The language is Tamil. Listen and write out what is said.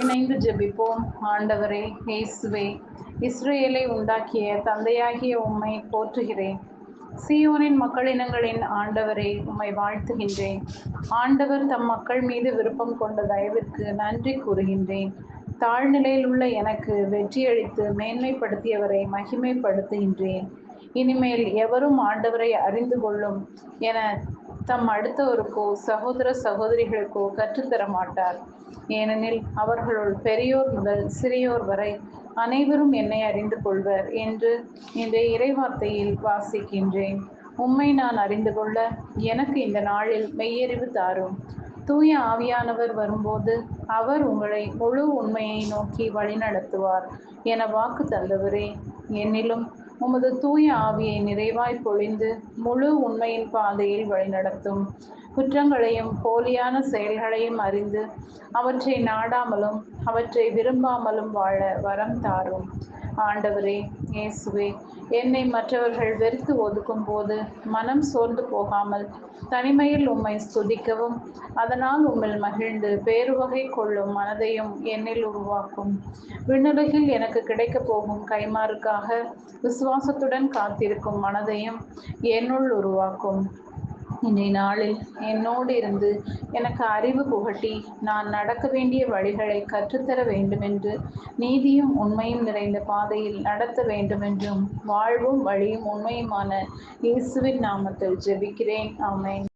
இணைந்து ஜெபிப்போம். ஆண்டவரே, இயேசுவே, இஸ்ரவேலை உண்டாக்கிய தந்தையாகிய உம்மை போற்றுகிறேன். சீயோனின் மக்களினங்களின் ஆண்டவரே, உம்மை வாழ்த்துகின்றேன். ஆண்டவர் தம் மக்கள் மீது விருப்பம் கொண்ட தயவிற்கு நன்றி கூறுகின்றேன். தாழ்நிலையில் உள்ள எனக்கு வெற்றியளித்து மேன்மைப்படுத்தியவரை மகிமைப்படுத்துகின்றேன். இனிமேல் எவரும் ஆண்டவரை அறிந்து கொள்ளும் என தம் அடுத்தவருக்கோ சகோதர சகோதரிகளுக்கோ கற்றுத்தர மாட்டார். ஏனெனில் அவர்களுள் பெரியோர் முதல் சிறியோர் வரை அனைவரும் என்னை அறிந்து கொள்வர் என்று இந்த இறைவார்த்தையில் வாசிக்கின்றேன். உம்மை நான் அறிந்து கொள்ள எனக்கு இந்த நாளில் மெய்யறிவு தாரும். தூய ஆவியானவர் வரும்போது அவர் உங்களை முழு உண்மையை நோக்கி வழிநடத்துவார் என வாக்கு தந்தவரே, என்னிலும் உமது தூய ஆவியை நிறைவாய் பொழிந்து முழு உண்மையின் பாதையில் வழிநடத்தும். குற்றங்களையும் போலியான செயல்களையும் அறிந்து அவற்றை நாடாமலும் அவற்றை விரும்பாமலும் வாழ வரம் தாரும். ஆண்டவரே, இயேசுவே, என்னை மற்றவர்கள் வெறுத்து ஒதுக்கும் போது மனம் சோர்ந்து போகாமல் தனிமையில் உம்மை ஸ்துதிக்கவும் அதனால் உம்மில் மகிழ்ந்து பேருவகை கொள்ளும் மனதையும் என்னில் உருவாக்கும். விண்ணுலகில் எனக்கு கிடைக்கப் போகும் கைமாறுக்காக விசுவாசத்துடன் காத்திருக்கும் மனதையும் என்னுள் உருவாக்கும். இன்றைய நாளில் என்னோடு இருந்து எனக்கு அறிவு புகட்டி நான் நடக்க வேண்டிய வழிகளை கற்றுத்தர வேண்டுமென்று, நீதியும் உண்மையும் நிறைந்த பாதையில் நடத்த வேண்டுமென்றும், வாழ்வும் வழியும் உண்மையுமான இயேசுவின் நாமத்தில் ஜெபிக்கிறேன். ஆமென்.